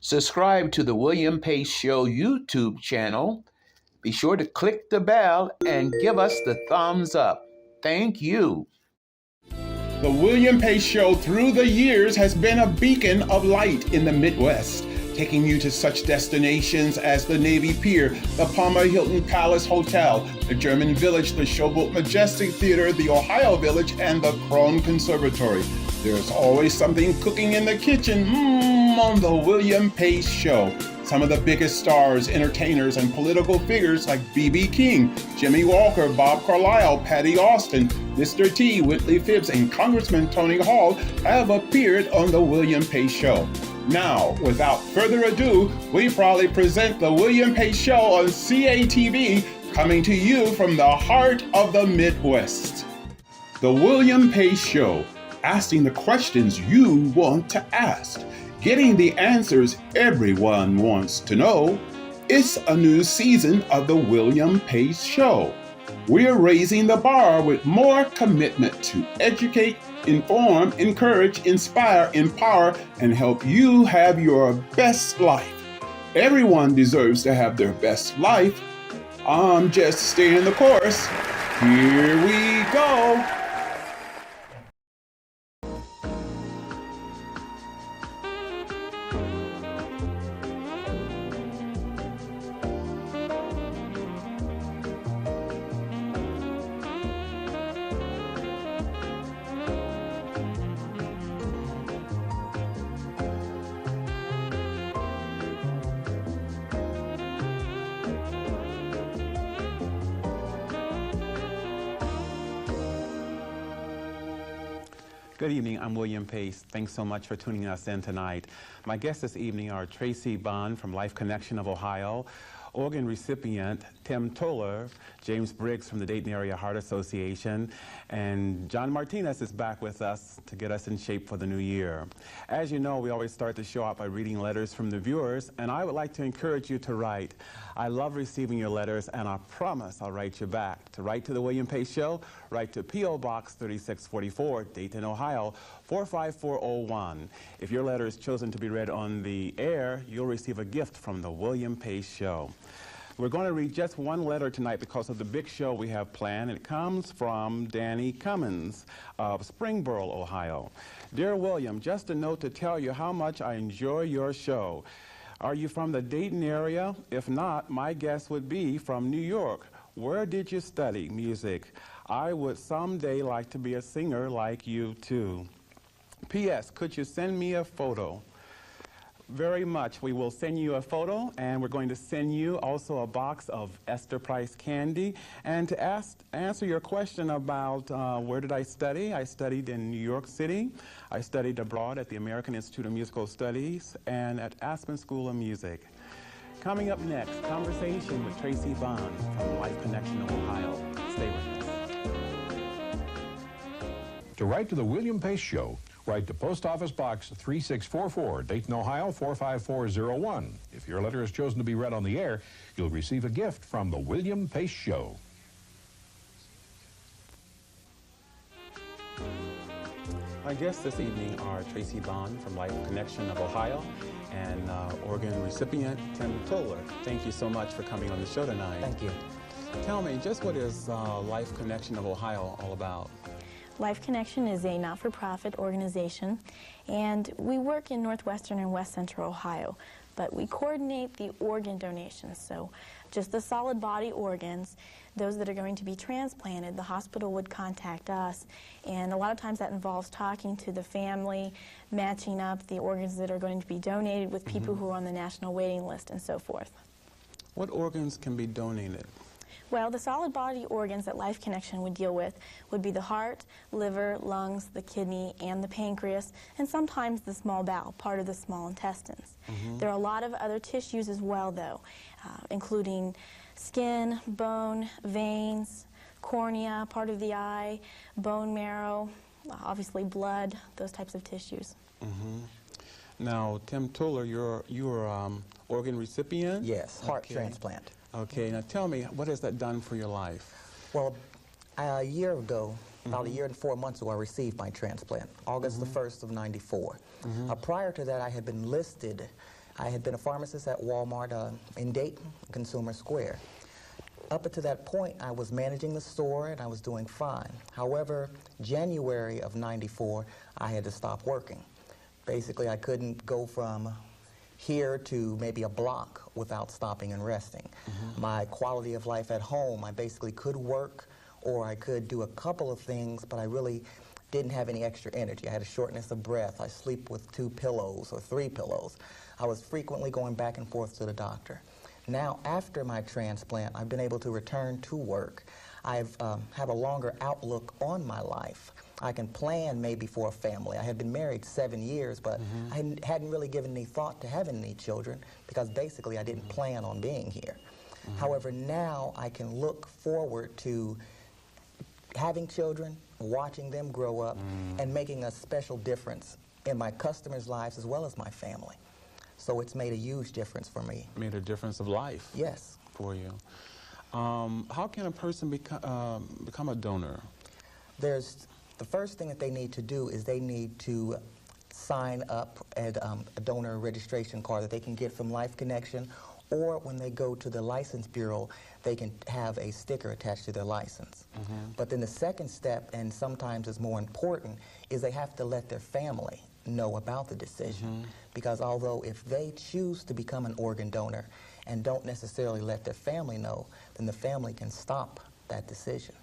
Subscribe to the William Pace Show YouTube channel. Be sure to click the bell and give us the thumbs up. Thank you. The William Pace Show through the years has been a beacon of light in the Midwest, taking you to such destinations as the Navy Pier, the Palmer Hilton Palace Hotel, the German Village, the Showboat Majestic Theatre, the Ohio Village, and the Krohn Conservatory. There's always something cooking in the kitchen on the William Pace Show. Some of the biggest stars, entertainers, and political figures like B.B. King, Jimmy Walker, Bob Carlisle, Patti Austin, Mr. T, Whitley Phibbs, and Congressman Tony Hall have appeared on the William Pace Show. Now, without further ado, we proudly present the William Pace Show on CATV, coming to you from the heart of the Midwest. The William Pace Show, asking the questions you want to ask, getting the answers everyone wants to know. It's a new season of the William Pace Show. We're raising the bar with more commitment to educate, inform, encourage, inspire, empower, and help you have your best life. Everyone deserves to have their best life. I'm just staying the course. Here we go. Good evening, I'm William Pace. Thanks so much for tuning us in tonight. My guests this evening are Tracy Bond from Life Connection of Ohio, organ recipient Tim Toller, James Briggs from the Dayton Area Heart Association, and John Martinez is back with us to get us in shape for the new year. As you know, we always start the show out by reading letters from the viewers, and I would like to encourage you to write. I love receiving your letters, and I promise I'll write you back. To write to the William Pace Show, write to P.O. Box 3644, Dayton, Ohio, 45401. If your letter is chosen to be read on the air, you'll receive a gift from the William Pace Show. We're going to read just one letter tonight because of the big show we have planned. It comes from Danny Cummins of Springboro, Ohio. Dear William, just a note to tell you how much I enjoy your show. Are you from the Dayton area? If not, my guess would be from New York. Where did you study music? I would someday like to be a singer like you too. P.S. Could you send me a photo? Very much. We will send you a photo, and we're going to send you also a box of Esther Price candy. And to answer your question about where did I study, I studied in New York City. I studied abroad at the American Institute of Musical Studies and at Aspen School of Music. Coming up next, conversation with Tracy Bond from Life Connection of Ohio. Stay with us. To write to the William Pace Show, write to Post Office Box 3644, Dayton, Ohio 45401. If your letter is chosen to be read on the air, you'll receive a gift from the William Pace Show. My guests this evening are Tracy Bond from Life Connection of Ohio and organ recipient Tim Toller. Thank you so much for coming on the show tonight. Thank you. Tell me, just what is Life Connection of Ohio all about? Life Connection is a not-for-profit organization, and we work in northwestern and west central Ohio, but we coordinate the organ donations, so just the solid body organs. Those that are going to be transplanted, the hospital would contact us, and a lot of times that involves talking to the family, matching up the organs that are going to be donated with people who are on the national waiting list and so forth. What organs can be donated? Well, the solid body organs that Life Connection would deal with would be the heart, liver, lungs, the kidney, and the pancreas, and sometimes the small bowel, part of the small intestines. There are a lot of other tissues as well, though, including skin, bone, veins, cornea, part of the eye, bone marrow, obviously blood, those types of tissues. Now, Tim Toller, you're organ recipient? Yes, heart transplant. Okay, now tell me, what has that done for your life? Well, a year ago, about a year and 4 months ago, I received my transplant, August the 1st of '94. Prior to that, I had been listed I had been a pharmacist at Walmart in Dayton, Consumer Square. Up until that point, I was managing the store and I was doing fine. However, January of '94, I had to stop working. Basically, I couldn't go from here to maybe a block without stopping and resting. My quality of life at home, I basically could work or I could do a couple of things, but I really didn't have any extra energy. I had a shortness of breath. I sleep with 2 pillows or 3 pillows. I was frequently going back and forth to the doctor. Now, after my transplant, I've been able to return to work. I have a longer outlook on my life. I can plan maybe for a family. I had been married 7 years, but I hadn't really given any thought to having any children because basically I didn't plan on being here. However, now I can look forward to having children, watching them grow up, and making a special difference in my customers' lives as well as my family. So it's made a huge difference for me. Made a difference of life. Yes. For you. How can a person become a donor? The first thing that they need to do is they need to sign up at a donor registration card that they can get from Life Connection, or when they go to the License Bureau, they can have a sticker attached to their license. But then the second step, and sometimes is more important, is they have to let their family know about the decision. Because although if they choose to become an organ donor and don't necessarily let their family know, then the family can stop that decision.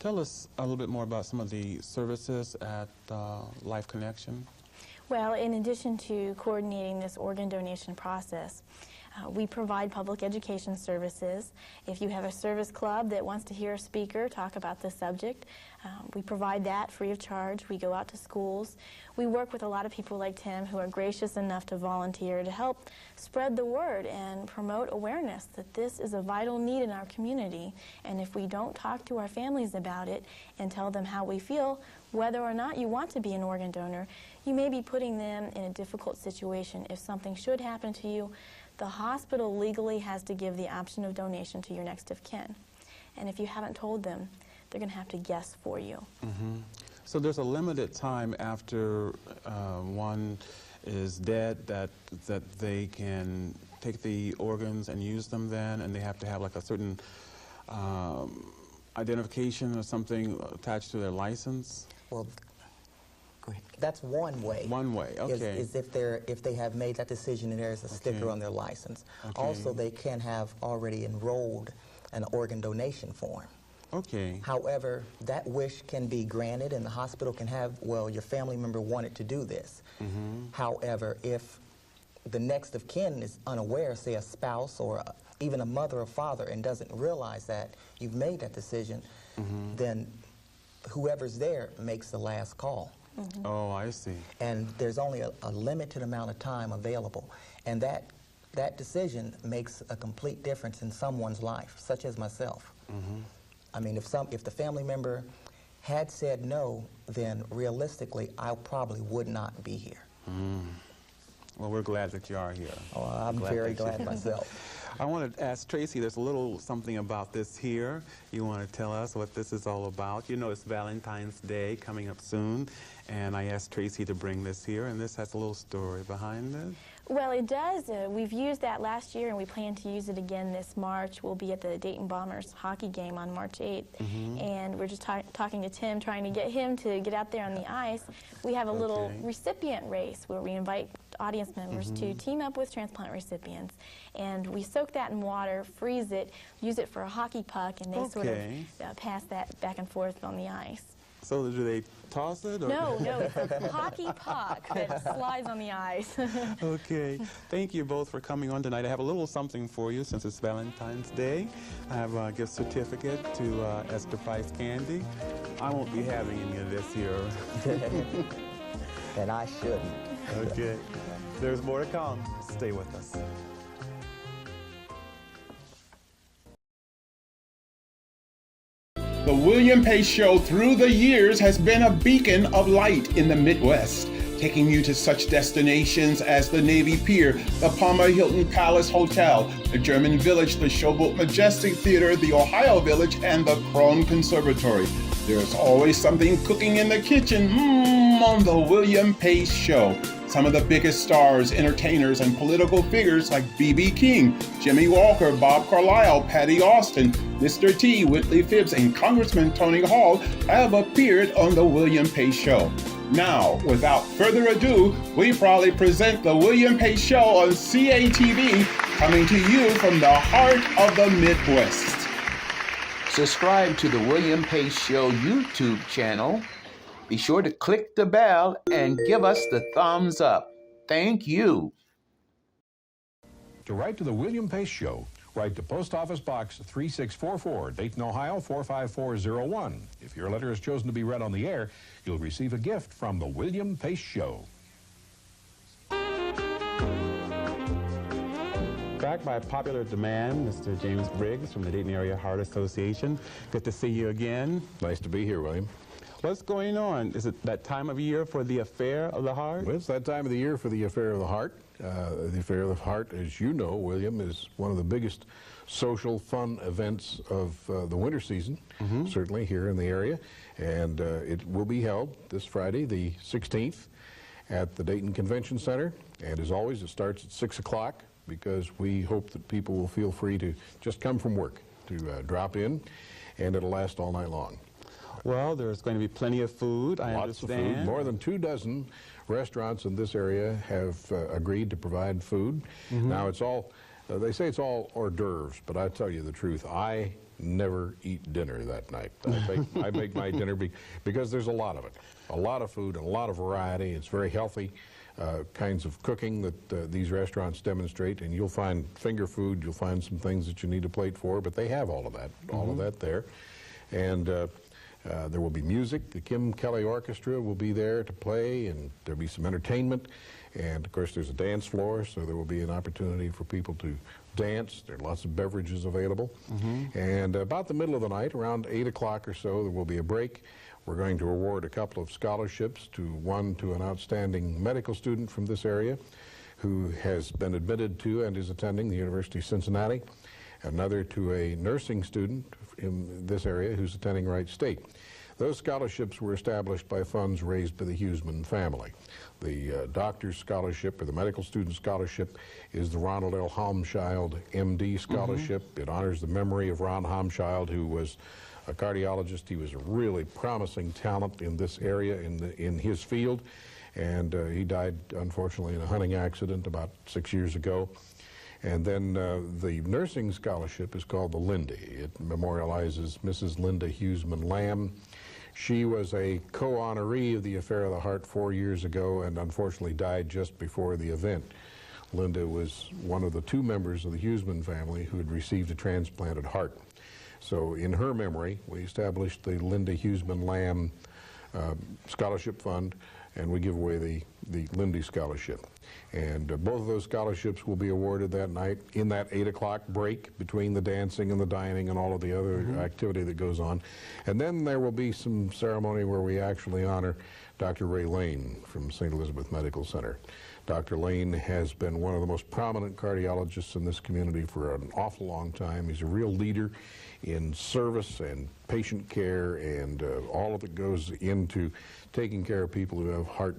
Tell us a little bit more about some of the services at Life Connection. Well, in addition to coordinating this organ donation process, we provide public education services. If you have a service club that wants to hear a speaker talk about this subject, we provide that free of charge. We go out to schools. We work with a lot of people like Tim who are gracious enough to volunteer to help spread the word and promote awareness that this is a vital need in our community. And if we don't talk to our families about it and tell them how we feel, whether or not you want to be an organ donor, you may be putting them in a difficult situation. If something should happen to you, the hospital legally has to give the option of donation to your next of kin. And if you haven't told them, they're going to have to guess for you. So there's a limited time after one is dead that they can take the organs and use them then, and they have to have like a certain identification or something attached to their license? Well, go ahead. That's one way. One way, okay. Is if they have made that decision and there's a sticker on their license. Also, they can have already enrolled an organ donation form. Okay. However, that wish can be granted and the hospital can have, well, your family member wanted to do this. However, if the next of kin is unaware, say a spouse or even a mother or father, and doesn't realize that you've made that decision, then whoever's there makes the last call. Oh, I see. And there's only a limited amount of time available. And that decision makes a complete difference in someone's life, such as myself. I mean, if the family member had said no, then realistically, I probably would not be here. Well, we're glad that you are here. Oh, I'm very glad myself. I want to ask Tracy, there's a little something about this here. You want to tell us what this is all about? You know, it's Valentine's Day coming up soon, and I asked Tracy to bring this here, and this has a little story behind it. Well, it does. We've used that last year, and we plan to use it again this March. We'll be at the Dayton Bombers hockey game on March 8th, and we're just talking to Tim, trying to get him to get out there on the ice. We have a little recipient race where we invite audience members to team up with transplant recipients, and we soak that in water, freeze it, use it for a hockey puck, and they sort of pass that back and forth on the ice. So do they toss it? Or? No, it's a hockey puck that slides on the ice. Okay. Thank you both for coming on tonight. I have a little something for you since it's Valentine's Day. I have a gift certificate to Esther Price Candy. I won't be having any of this here. And I shouldn't. Okay. There's more to come. Stay with us. The William Pace Show through the years has been a beacon of light in the Midwest, taking you to such destinations as the Navy Pier, the Palmer Hilton Palace Hotel, the German Village, the Showboat Majestic Theatre, the Ohio Village, and the Krohn Conservatory. There's always something cooking in the kitchen. Come on the William Pace Show. Some of the biggest stars, entertainers, and political figures like B.B. King, Jimmy Walker, Bob Carlisle, Patti Austin, Mr. T, Whitley Phibbs, and Congressman Tony Hall have appeared on the William Pace Show. Now, without further ado, we proudly present the William Pace Show on CATV, coming to you from the heart of the Midwest. Subscribe to the William Pace Show YouTube channel. Be sure to click the bell and give us the thumbs up. Thank you. To write to the William Pace Show, write to Post Office Box 3644, Dayton, Ohio 45401. If your letter is chosen to be read on the air, you'll receive a gift from the William Pace Show. Back by popular demand, Mr. James Briggs from the Dayton Area Heart Association. Good to see you again. Nice to be here, William. What's going on? Is it that time of year for the Affair of the Heart? Well, it's that time of the year for the Affair of the Heart. The Affair of the Heart, as you know, William, is one of the biggest social fun events of the winter season, certainly here in the area. And it will be held this Friday, the 16th, at the Dayton Convention Center. And as always, it starts at 6 o'clock because we hope that people will feel free to just come from work, to drop in, and it'll last all night long. Well, there's going to be plenty of food, I Lots understand. of food. More than 24 restaurants in this area have agreed to provide food. Now, it's all, they say it's all hors d'oeuvres, but I tell you the truth, I never eat dinner that night. I make my dinner because there's a lot of it. A lot of food, and a lot of variety. It's very healthy kinds of cooking that these restaurants demonstrate, and you'll find finger food, you'll find some things that you need a plate for, but they have all of that there. And there will be music. The Kim Kelly Orchestra will be there to play, and there'll be some entertainment. And of course, there's a dance floor, so there will be an opportunity for people to dance. There are lots of beverages available. And about the middle of the night, around 8 o'clock or so, there will be a break. We're going to award a couple of scholarships, one to an outstanding medical student from this area who has been admitted to and is attending the University of Cincinnati, another to a nursing student in this area who's attending Wright State. Those scholarships were established by funds raised by the Huseman family. The doctor's scholarship, or the medical student scholarship, is the Ronald L. Haumschild MD scholarship. It honors the memory of Ron Haumschild, who was a cardiologist. He was a really promising talent in this area, in his field, and he died, unfortunately, in a hunting accident about 6 years ago. And then the nursing scholarship is called the Lindy. It memorializes Mrs. Linda Huseman Lamb. She was a co-honoree of the Affair of the Heart 4 years ago and unfortunately died just before the event. Linda was one of the 2 members of the Huseman family who had received a transplanted heart. So in her memory, we established the Linda Huseman Lamb Scholarship Fund, and we give away the Lindy Scholarship. And both of those scholarships will be awarded that night in that 8 o'clock break between the dancing and the dining and all of the other activity that goes on. And then there will be some ceremony where we actually honor Dr. Ray Lane from St. Elizabeth Medical Center. Dr. Lane has been one of the most prominent cardiologists in this community for an awful long time. He's a real leader in service and patient care and all of it goes into taking care of people who have heart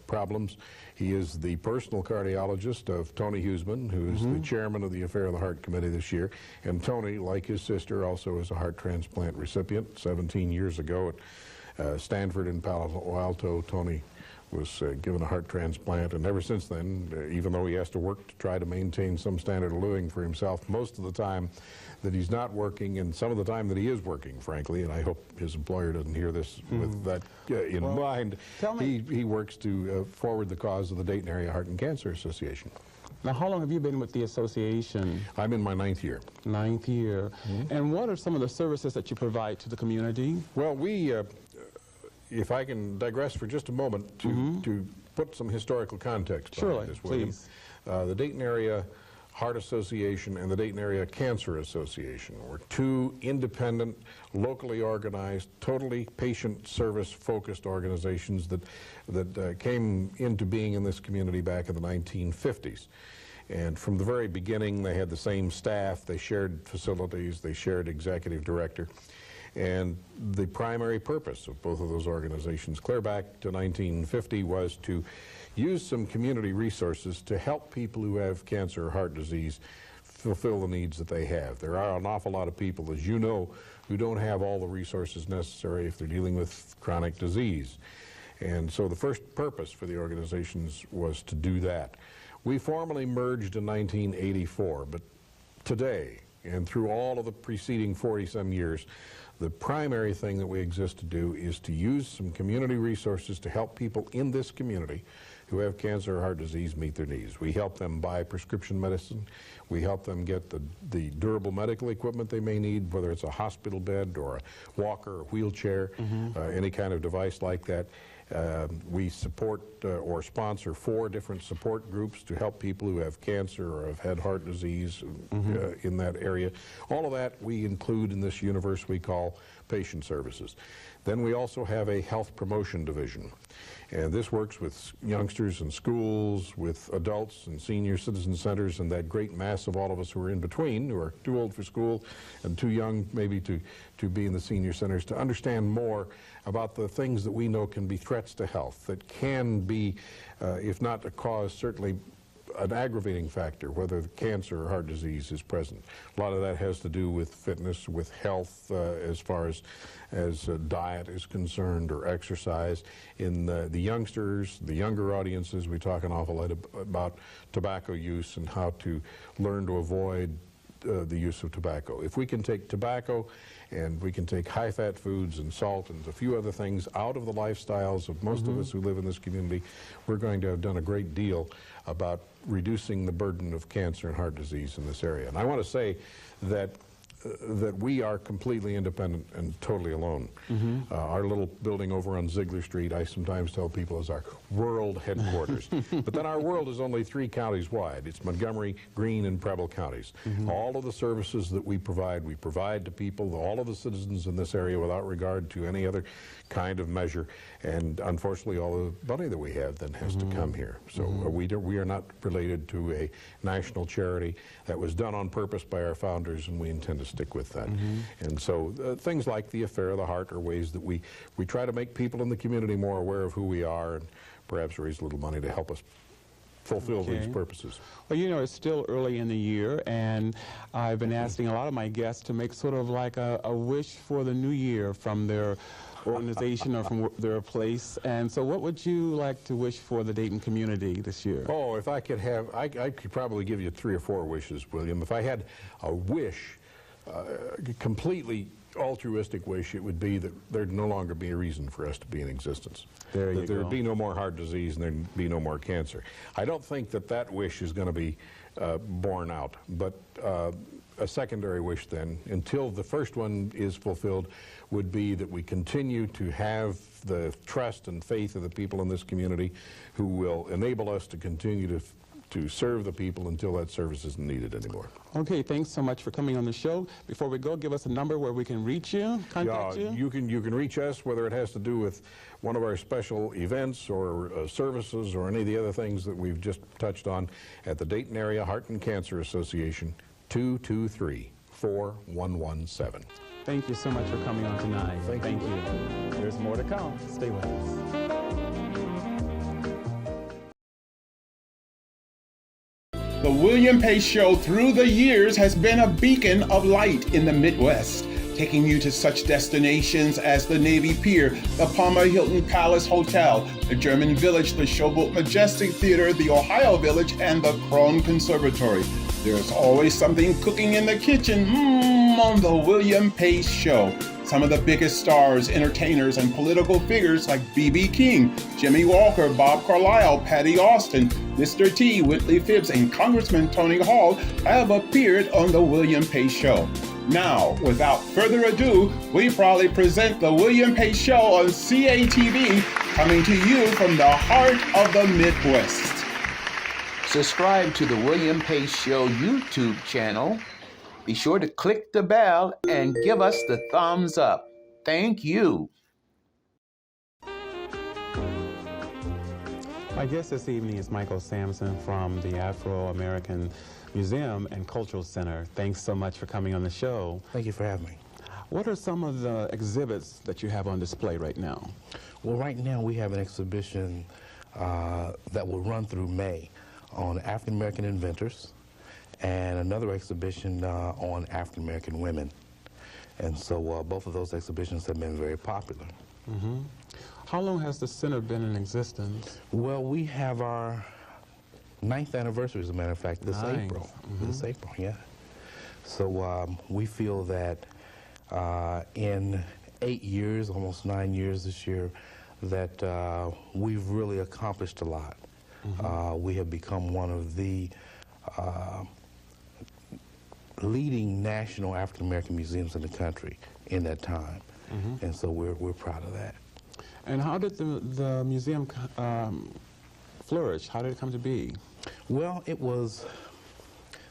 problems. He is the personal cardiologist of Tony Huseman, who is the chairman of the Affair of the Heart Committee this year. And Tony, like his sister, also is a heart transplant recipient. 17 years ago at Stanford in Palo Alto, Tony was given a heart transplant, and ever since then, even though he has to work to try to maintain some standard of living for himself, most of the time that he's not working, and some of the time that he is working, frankly, and I hope his employer doesn't hear this with that in mind, he works to forward the cause of the Dayton Area Heart and Cancer Association. Now, how long have you been with the association? I'm in my 9th year. 9th year. And what are some of the services that you provide to the community? Well, we, if I can digress for just a moment to put some historical context behind this, William. Please. The Dayton Area Heart Association and the Dayton Area Cancer Association were 2 independent, locally organized, totally patient service focused organizations that came into being in this community back in the 1950s. And from the very beginning, they had the same staff, they shared facilities, they shared executive director. And the primary purpose of both of those organizations, clear back to 1950, was to use some community resources to help people who have cancer or heart disease fulfill the needs that they have. There are an awful lot of people, as you know, who don't have all the resources necessary if they're dealing with chronic disease. And so the first purpose for the organizations was to do that. We formally merged in 1984, but today, and through all of the preceding 40-some years, the primary thing that we exist to do is to use some community resources to help people in this community who have cancer or heart disease meet their needs. We help them buy prescription medicine. We help them get the durable medical equipment they may need, whether it's a hospital bed or a walker or wheelchair, any kind of device like that. We support or sponsor 4 different support groups to help people who have cancer or have had heart disease in that area. All of that we include in this universe we call patient services. Then we also have a health promotion division. And this works with youngsters in schools, with adults and senior citizen centers, and that great mass of all of us who are in between, who are too old for school and too young maybe to be in the senior centers, to understand more about the things that we know can be threats to health, that can be, if not a cause, certainly an aggravating factor, whether cancer or heart disease is present. A lot of that has to do with fitness, with health, as far as diet is concerned, or exercise. In the youngsters, the younger audiences, we talk an awful lot about tobacco use and how to learn to avoid the use of tobacco. If we can take tobacco and we can take high-fat foods and salt and a few other things out of the lifestyles of most of us who live in this community, we're going to have done a great deal about reducing the burden of cancer and heart disease in this area. And I want to say that we are completely independent and totally alone. Our little building over on Ziegler Street, I sometimes tell people, is our world headquarters. But then our world is only 3 counties wide. It's Montgomery, Greene, and Preble counties. All of the services that we provide to people, all of the citizens in this area, without regard to any other kind of measure. And unfortunately, all the money that we have then has to come here. So we are not related to a national charity. That was done on purpose by our founders, and we intend to stick with that. And so things like the Affair of the Heart are ways that we try to make people in the community more aware of who we are, and perhaps raise a little money to help us fulfill these purposes. Well, you know, it's still early in the year, and I've been asking a lot of my guests to make sort of like a wish for the new year from their organization or from their place. And so what would you like to wish for the Dayton community this year? Oh, if I could have, I could probably give you 3 or 4 wishes, William. If I had a wish, completely altruistic wish, it would be that there'd no longer be a reason for us to be in existence. There you go. There'd be no more heart disease and there'd be no more cancer. I don't think that wish is going to be borne out, but a secondary wish then, until the first one is fulfilled, would be that we continue to have the trust and faith of the people in this community who will enable us to continue to serve the people until that service isn't needed anymore. Okay, thanks so much for coming on the show. Before we go, give us a number where we can reach you, contact you. You can reach us, whether it has to do with one of our special events or services or any of the other things that we've just touched on, at the Dayton Area Heart and Cancer Association, 223-4117. Thank you so much for coming on tonight. Thank you. There's more to come. Stay with us. The William Pace Show through the years has been a beacon of light in the Midwest, taking you to such destinations as the Navy Pier, the Palmer Hilton Palace Hotel, the German Village, the Showboat Majestic Theatre, the Ohio Village, and the Krohn Conservatory. There's always something cooking in the kitchen on the William Pace Show. Some of the biggest stars, entertainers, and political figures like B.B. King, Jimmy Walker, Bob Carlisle, Patti Austin, Mr. T, Whitley Phibbs, and Congressman Tony Hall have appeared on the William Pace Show. Now, without further ado, we proudly present the William Pace Show on CATV, coming to you from the heart of the Midwest. Subscribe to the William Pace Show YouTube channel. Be sure to click the bell and give us the thumbs up. Thank you. My guest this evening is Michael Sampson from the Afro-American Museum and Cultural Center. Thanks so much for coming on the show. Thank you for having me. What are some of the exhibits that you have on display right now? Well, right now we have an exhibition that will run through May on African American inventors, and another exhibition on African American women. And so both of those exhibitions have been very popular. Mm-hmm. How long has the center been in existence? Well, we have our 9th anniversary, as a matter of fact, this April. Mm-hmm. This April, yeah. So we feel that in 8 years, almost 9 years this year, that we've really accomplished a lot. Mm-hmm. We have become one of the leading national African American museums in the country in that time. Mm-hmm. And so we're proud of that. And how did the museum flourish? How did it come to be? Well, it was,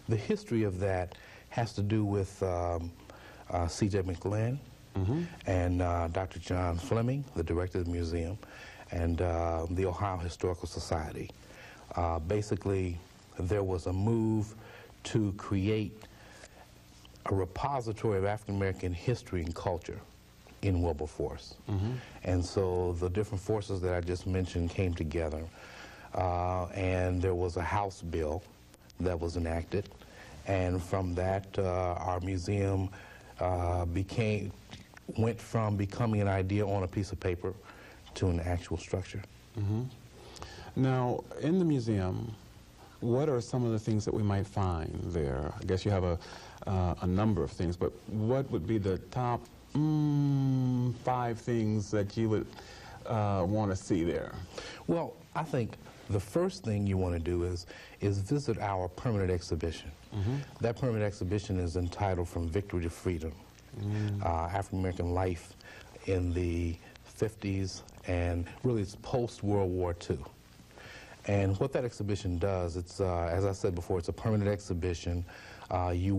the history of that has to do with C.J. McGlynn, mm-hmm. and Dr. John Fleming, the director of the museum, and the Ohio Historical Society. Basically, there was a move to create a repository of African American history and culture in Wilberforce. Mm-hmm. And so the different forces that I just mentioned came together, and there was a House bill that was enacted, and from that our museum went from becoming an idea on a piece of paper to an actual structure. Mm-hmm. Now, in the museum, what are some of the things that we might find there? I guess you have a number of things, but what would be the top 5 things that you would want to see there? Well, I think the first thing you want to do is visit our permanent exhibition. Mm-hmm. That permanent exhibition is entitled From Victory to Freedom, African American Life in the 50s, and really it's post-World War II. And what that exhibition does, it's, as I said before, it's a permanent exhibition. As you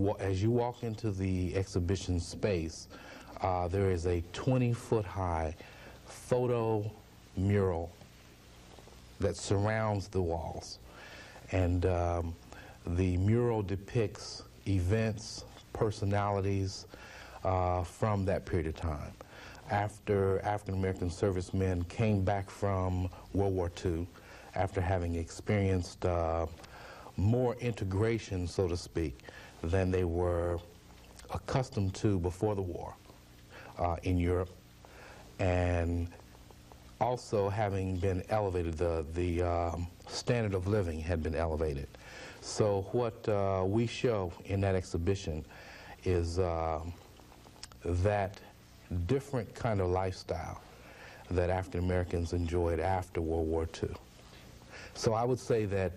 walk into the exhibition space, there is a 20-foot-high photo mural that surrounds the walls. And the mural depicts events, personalities from that period of time. After African-American servicemen came back from World War II, after having experienced more integration, so to speak, than they were accustomed to before the war in Europe, and also having been elevated, the standard of living had been elevated. So what we show in that exhibition is that different kind of lifestyle that African Americans enjoyed after World War II. So I would say that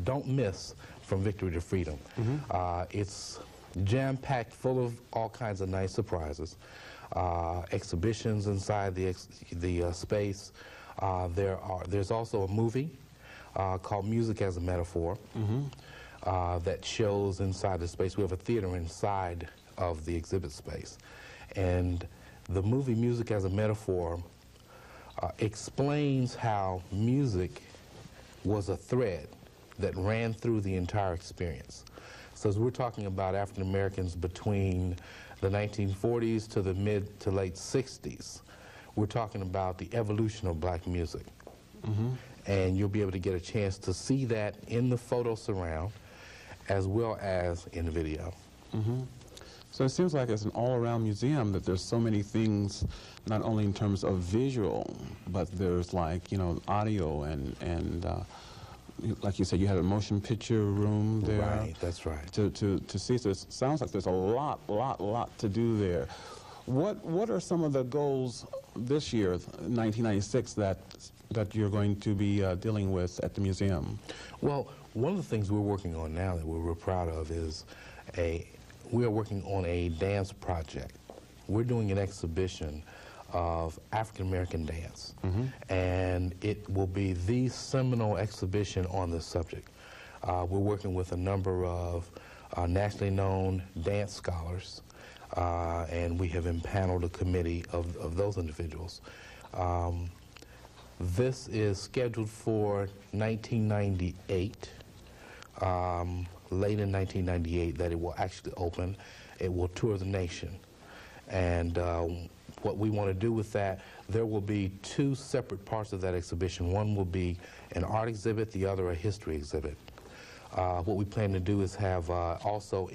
don't miss From Victory to Freedom. Mm-hmm. It's jam-packed full of all kinds of nice surprises. Exhibitions inside the space. There's also a movie called Music as a Metaphor, mm-hmm. That shows inside the space. We have a theater inside of the exhibit space. And the movie Music as a Metaphor explains how music was a thread that ran through the entire experience. So as we're talking about African Americans between the 1940s to the mid to late 60s, we're talking about the evolution of black music. Mm-hmm. And you'll be able to get a chance to see that in the photo surround as well as in the video. Mm-hmm. So it seems like it's an all-around museum that there's so many things, not only in terms of visual, but there's like, you know, audio and like you said, you had a motion picture room there. Right, that's right. To see, so it sounds like there's a lot to do there. What are some of the goals this year, 1996, that you're going to be dealing with at the museum? Well, one of the things we're working on now that we're real proud of is we are working on a dance project. We're doing an exhibition of African American dance, mm-hmm. and it will be the seminal exhibition on this subject. We're working with a number of nationally known dance scholars, and we have impaneled a committee of those individuals. This is scheduled for 1998, late in 1998, that it will actually open. It will tour the nation. And what we want to do with that, there will be two separate parts of that exhibition. One will be an art exhibit, the other a history exhibit. What we plan to do is have also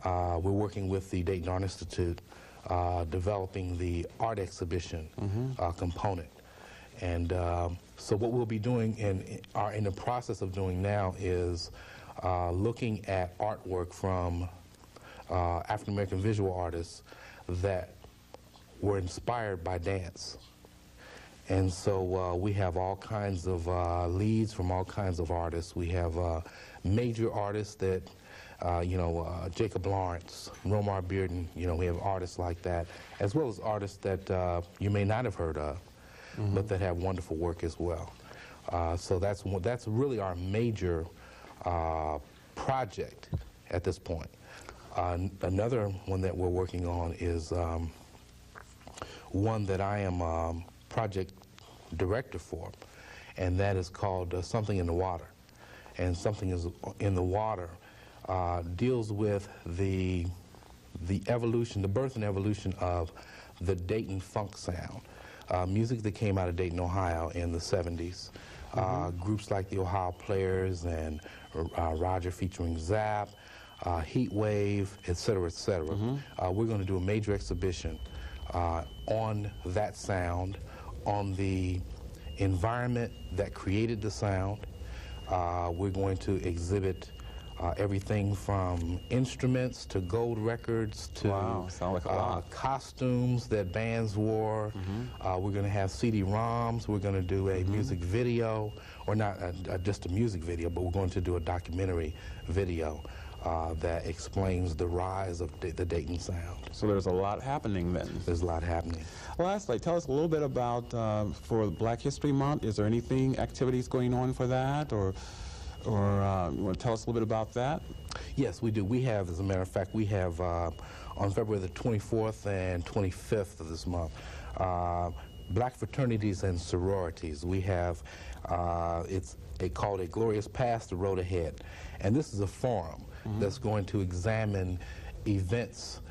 we're working with the Dayton Art Institute, developing the art exhibition component. And so what we'll be doing and are in the process of doing now is looking at artwork from African American visual artists that were inspired by dance. And so we have all kinds of leads from all kinds of artists. We have major artists that, Jacob Lawrence, Romar Bearden, we have artists like that, as well as artists that you may not have heard of, but that have wonderful work as well. So that's really our major project at this point. Another one that we're working on is one that I am project director for, and that is called Something in the Water. And Something is in the Water deals with the evolution, the birth and evolution of the Dayton funk sound. Music that came out of Dayton, Ohio in the 70s. Groups like the Ohio Players and Roger featuring Zap, Heat Wave, et cetera, et cetera. We're going to do a major exhibition on that sound, on the environment that created the sound. We're going to exhibit everything from instruments to gold records to sound like a lot. costumes that bands wore. We're going to have CD-ROMs. We're going to do a music video, or not just a music video, but we're going to do a documentary video that explains the rise of the Dayton sound. So there's a lot happening then. There's a lot happening. Lastly, tell us a little bit about, for Black History Month, is there anything, activities going on for that, or you want to tell us a little bit about that? Yes, we do. We have, as a matter of fact, we have on February the 24th and 25th of this month, Black fraternities and sororities. We have, it's called A Glorious Past, The Road Ahead. And this is a forum that's going to examine events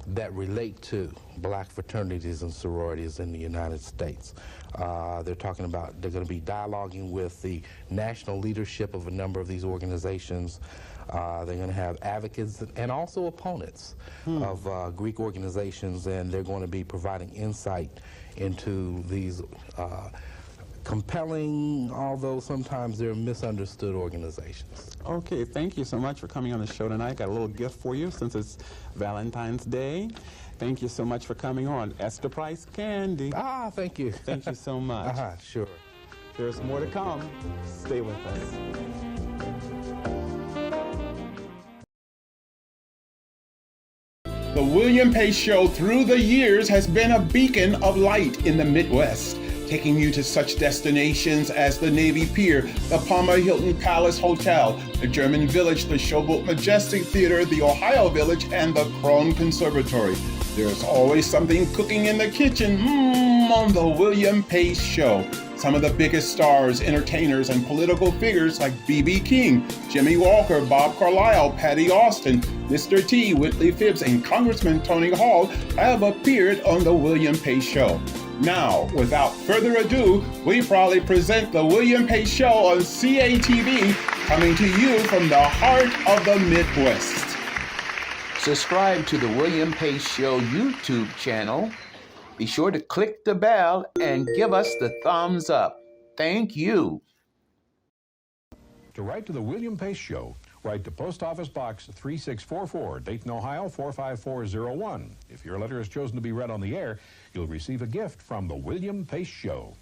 that relate to Black fraternities and sororities in the United States. They're talking about, they're going to be dialoguing with the national leadership of a number of these organizations. They're going to have advocates and also opponents of Greek organizations, and they're going to be providing insight into these compelling, although sometimes they're misunderstood organizations. Okay, thank you so much for coming on the show tonight. Got a little gift for you since it's Valentine's Day. Thank you so much for coming on. Esther Price Candy. Ah, thank you. Thank you so much. Sure. There's more to come. Stay with us. The William Pace Show through the years has been a beacon of light in the Midwest, taking you to such destinations as the Navy Pier, the Palmer Hilton Palace Hotel, the German Village, the Showboat Majestic Theatre, the Ohio Village, and the Krohn Conservatory. There's always something cooking in the kitchen on the William Pace Show. Some of the biggest stars, entertainers, and political figures like B.B. King, Jimmy Walker, Bob Carlisle, Patti Austin, Mr. T, Whitley Phibbs, and Congressman Tony Hall have appeared on the William Pace Show. Now, without further ado, we proudly present the William Pace Show on CATV, coming to you from the heart of the Midwest. Subscribe to the William Pace Show YouTube channel. Be sure to click the bell and give us the thumbs up. Thank you. To write to the William Pace Show, write to Post Office Box 3644, Dayton, Ohio 45401. If your letter is chosen to be read on the air, you'll receive a gift from the William Pace Show.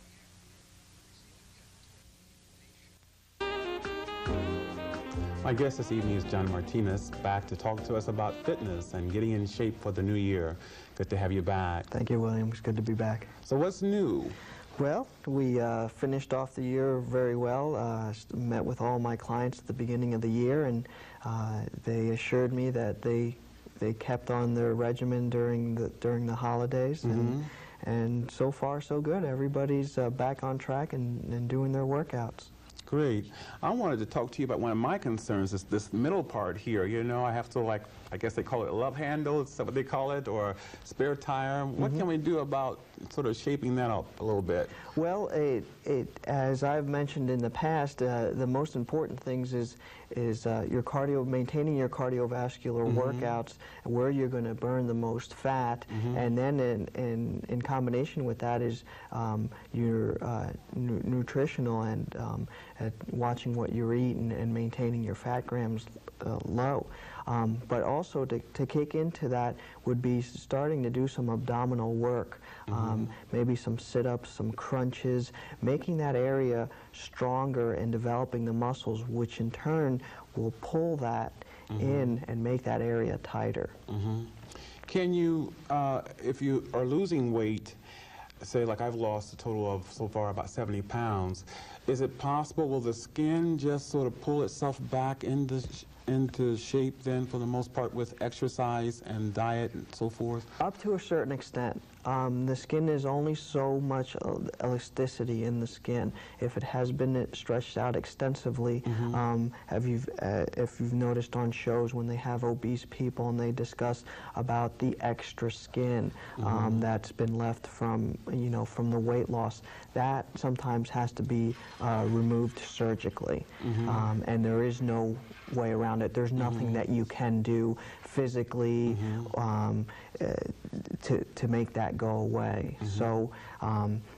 My guest this evening is John Martinez, back to talk to us about fitness and getting in shape for the new year. Good to have you back. Thank you, William. It's good to be back. So what's new? Well, we finished off the year very well. Met with all my clients at the beginning of the year, and they assured me that they kept on their regimen during the holidays, and so far so good. Everybody's back on track and doing their workouts. Great. I wanted to talk to you about one of my concerns, is this middle part here. You know, I have to, like, I guess they call it a love handle, is that what they call it, or spare tire. What can we do about sort of shaping that up a little bit? Well, as I've mentioned in the past, the most important things is your maintaining your cardiovascular workouts, where you're going to burn the most fat, and then in combination with that is your nutritional and watching what you're eating and maintaining your fat grams low. But also to kick into that would be starting to do some abdominal work, maybe some sit-ups, some crunches, making that area stronger and developing the muscles, which in turn will pull that in and make that area tighter. Can you, if you are losing weight, say like I've lost a total of so far about 70 pounds, is it possible, will the skin just sort of pull itself back into shape then for the most part with exercise and diet and so forth? Up to a certain extent. The skin is only so much elasticity in the skin. If it has been stretched out extensively, if you've noticed on shows when they have obese people and they discuss about the extra skin that's been left from, from the weight loss, that sometimes has to be removed surgically. And there is no way around it. There's nothing that you can do physically to make that go away. So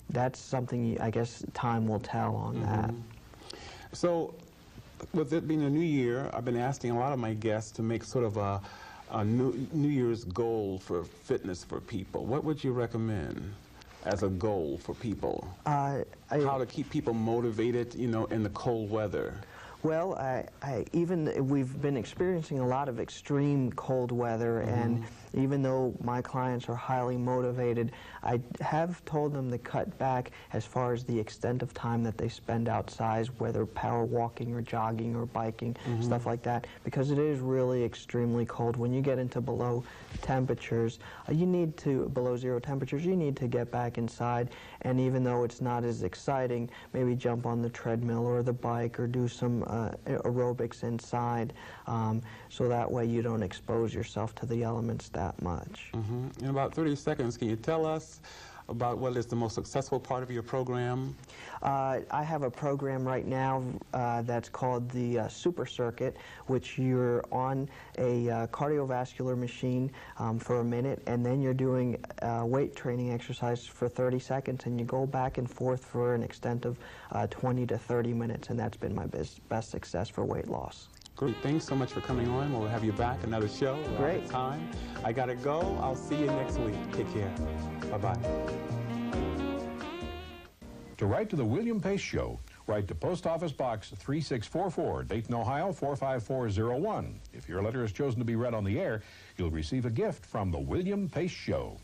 that's something, I guess, time will tell on that. So with it being a new year, I've been asking a lot of my guests to make sort of a New Year's goal for fitness for people. What would you recommend as a goal for people? How to keep people motivated, in the cold weather? Well, we've been experiencing a lot of extreme cold weather, and even though my clients are highly motivated, I have told them to cut back as far as the extent of time that they spend outside, whether power walking or jogging or biking, stuff like that, because it is really extremely cold. When you get into below temperatures, below zero temperatures, you need to get back inside, and even though it's not as exciting, maybe jump on the treadmill or the bike or do some aerobics inside, so that way you don't expose yourself to the elements that much. In about 30 seconds, can you tell us about what is the most successful part of your program? I have a program right now that's called the Super Circuit, which you're on a cardiovascular machine for a minute, and then you're doing weight training exercise for 30 seconds, and you go back and forth for an extent of 20 to 30 minutes, and that's been my best success for weight loss. Great. Thanks so much for coming on. We'll have you back another show. Great. Time. I got to go. I'll see you next week. Take care. Bye-bye. To write to the William Pace Show, write to Post Office Box 3644, Dayton, Ohio 45401. If your letter is chosen to be read on the air, you'll receive a gift from the William Pace Show.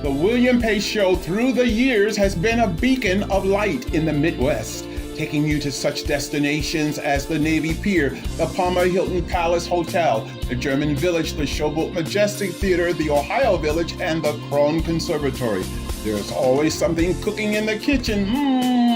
The William Pace Show through the years has been a beacon of light in the Midwest, taking you to such destinations as the Navy Pier, the Palmer Hilton Palace Hotel, the German Village, the Showboat Majestic Theatre, the Ohio Village, and the Krohn Conservatory. There's always something cooking in the kitchen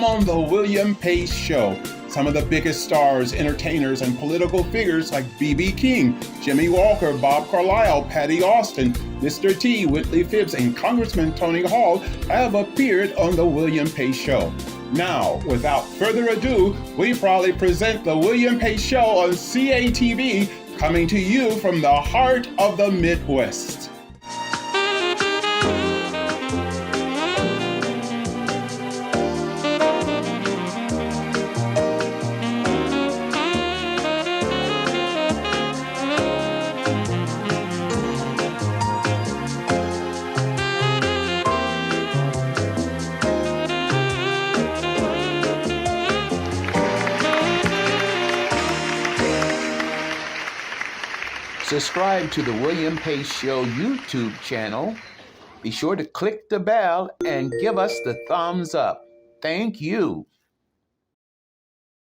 on the William Pace Show. Some of the biggest stars, entertainers, and political figures like B.B. King, Jimmy Walker, Bob Carlisle, Patti Austin, Mr. T, Whitley Phibbs, and Congressman Tony Hall have appeared on the William Pace Show. Now, without further ado, we proudly present the William Pace Show on CATV, coming to you from the heart of the Midwest. Subscribe to the William Pace Show YouTube channel. Be sure to click the bell and give us the thumbs up. Thank you.